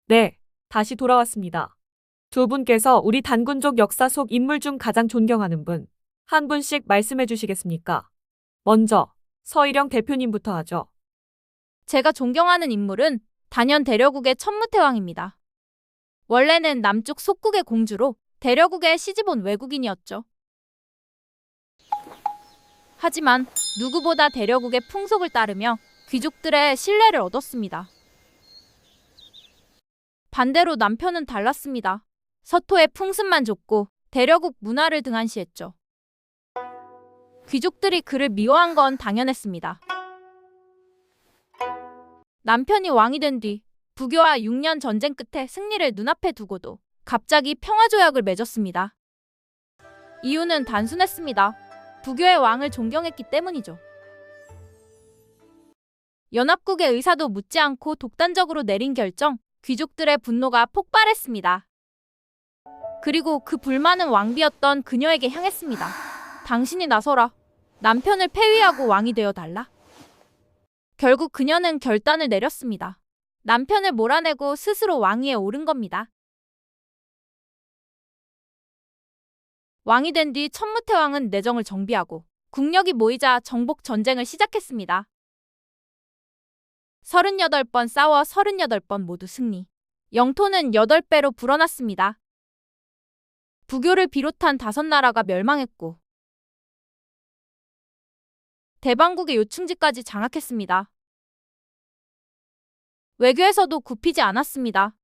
네, 다시 돌아왔습니다. 두 분께서 우리 단군족 역사 속 인물 중 가장 존경하는 분, 한 분씩 말씀해 주시겠습니까? 먼저, 서일영 대표님부터 하죠. 제가 존경하는 인물은 단연 대려국의 천무태왕입니다. 원래는 남쪽 속국의 공주로 대려국에 시집온 외국인이었죠. 하지만 누구보다 대려국의 풍속을 따르며 귀족들의 신뢰를 얻었습니다. 반대로 남편은 달랐습니다. 서토의 풍습만 좇고 대려국 문화를 등한시했죠. 귀족들이 그를 미워한 건 당연했습니다. 남편이 왕이 된 뒤 부교와 6년 전쟁 끝에 승리를 눈앞에 두고도 갑자기 평화조약을 맺었습니다. 이유는 단순했습니다. 부교의 왕을 존경했기 때문이죠. 연합국의 의사도 묻지 않고 독단적으로 내린 결정, 귀족들의 분노가 폭발했습니다. 그리고 그 불만은 왕비였던 그녀에게 향했습니다. 당신이 나서라. 남편을 폐위하고 왕이 되어 달라. 결국 그녀는 결단을 내렸습니다. 남편을 몰아내고 스스로 왕위에 오른 겁니다. 왕이 된 뒤 천무태왕은 내정을 정비하고 국력이 모이자 정복 전쟁을 시작했습니다. 38번 싸워 38번 모두 승리. 영토는 8배로 불어났습니다. 부교를 비롯한 5나라가 멸망했고 대방국의 요충지까지 장악했습니다. 외교에서도 굽히지 않았습니다.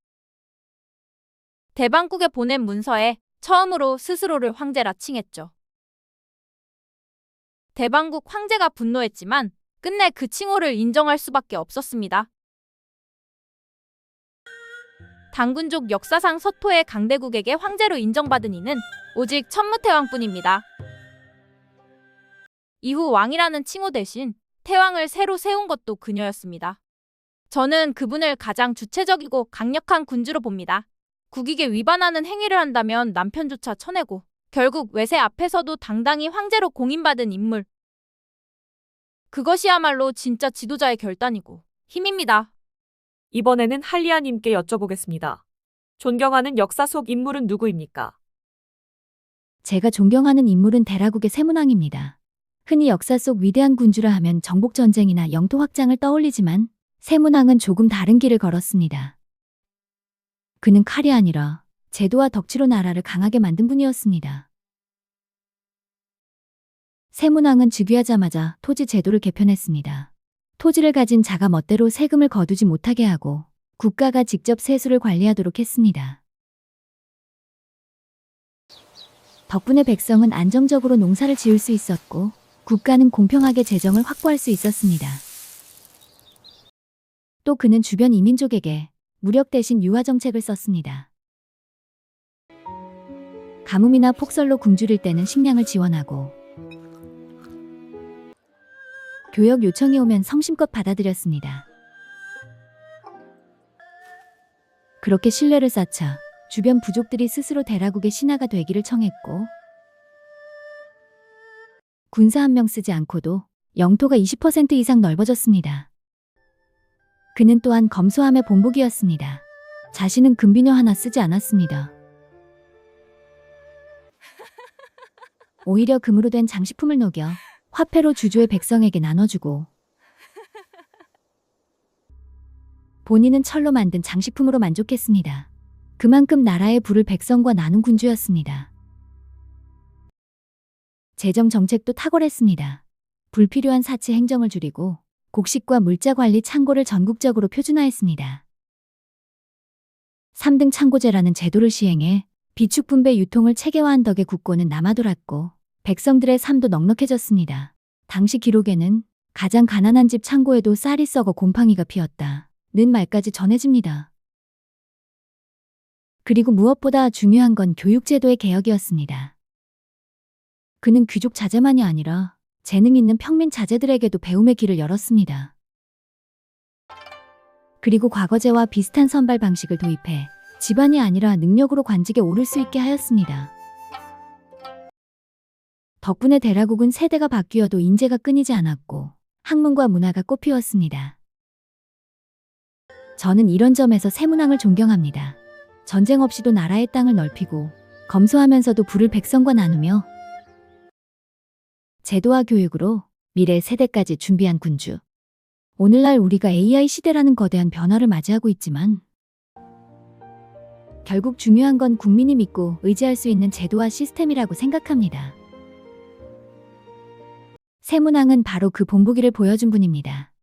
대방국에 보낸 문서에 처음으로 스스로를 황제라 칭했죠. 대방국 황제가 분노했지만 끝내 그 칭호를 인정할 수밖에 없었습니다. 단군족 역사상 서토의 강대국에게 황제로 인정받은 이는 오직 천무태왕뿐입니다. 이후 왕이라는 칭호 대신 태왕을 새로 세운 것도 그녀였습니다. 저는 그분을 가장 주체적이고 강력한 군주로 봅니다. 국익에 위반하는 행위를 한다면 남편조차 쳐내고 결국 외세 앞에서도 당당히 황제로 공인받은 인물. 그것이야말로 진짜 지도자의 결단이고 힘입니다. 이번에는 할리아님께 여쭤보겠습니다. 존경하는 역사 속 인물은 누구입니까? 제가 존경하는 인물은 대라국의 세문왕입니다. 흔히 역사 속 위대한 군주라 하면 정복전쟁이나 영토 확장을 떠올리지만 세문왕은 조금 다른 길을 걸었습니다. 그는 칼이 아니라 제도와 덕치로 나라를 강하게 만든 분이었습니다. 세문왕은 즉위하자마자 토지 제도를 개편했습니다. 토지를 가진 자가 멋대로 세금을 거두지 못하게 하고 국가가 직접 세수를 관리하도록 했습니다. 덕분에 백성은 안정적으로 농사를 지을 수 있었고 국가는 공평하게 재정을 확보할 수 있었습니다. 또 그는 주변 이민족에게 무력 대신 유화 정책을 썼습니다. 가뭄이나 폭설로 굶주릴 때는 식량을 지원하고 교역 요청이 오면 성심껏 받아들였습니다. 그렇게 신뢰를 쌓자 주변 부족들이 스스로 대라국의 신하가 되기를 청했고 군사 한 명 쓰지 않고도 영토가 20% 이상 넓어졌습니다. 그는 또한 검소함의 본보기였습니다. 자신은 금비녀 하나 쓰지 않았습니다. 오히려 금으로 된 장식품을 녹여 화폐로 주조의 백성에게 나눠주고 본인은 철로 만든 장식품으로 만족했습니다. 그만큼 나라의 부를 백성과 나눈 군주였습니다. 재정 정책도 탁월했습니다. 불필요한 사치 행정을 줄이고 곡식과 물자 관리 창고를 전국적으로 표준화했습니다. 3등 창고제라는 제도를 시행해 비축 분배 유통을 체계화한 덕에 국고는 남아돌았고 백성들의 삶도 넉넉해졌습니다. 당시 기록에는 가장 가난한 집 창고에도 쌀이 썩어 곰팡이가 피었다는 말까지 전해집니다. 그리고 무엇보다 중요한 건 교육제도의 개혁이었습니다. 그는 귀족 자제만이 아니라 재능 있는 평민 자제들에게도 배움의 길을 열었습니다. 그리고 과거제와 비슷한 선발 방식을 도입해 집안이 아니라 능력으로 관직에 오를 수 있게 하였습니다. 덕분에 대라국은 세대가 바뀌어도 인재가 끊이지 않았고 학문과 문화가 꽃피웠습니다. 저는 이런 점에서 세문왕을 존경합니다. 전쟁 없이도 나라의 땅을 넓히고 검소하면서도 부를 백성과 나누며 제도와 교육으로 미래 세대까지 준비한 군주. 오늘날 우리가 AI 시대라는 거대한 변화를 맞이하고 있지만 결국 중요한 건 국민이 믿고 의지할 수 있는 제도와 시스템이라고 생각합니다. 세문왕은 바로 그 본보기를 보여준 분입니다.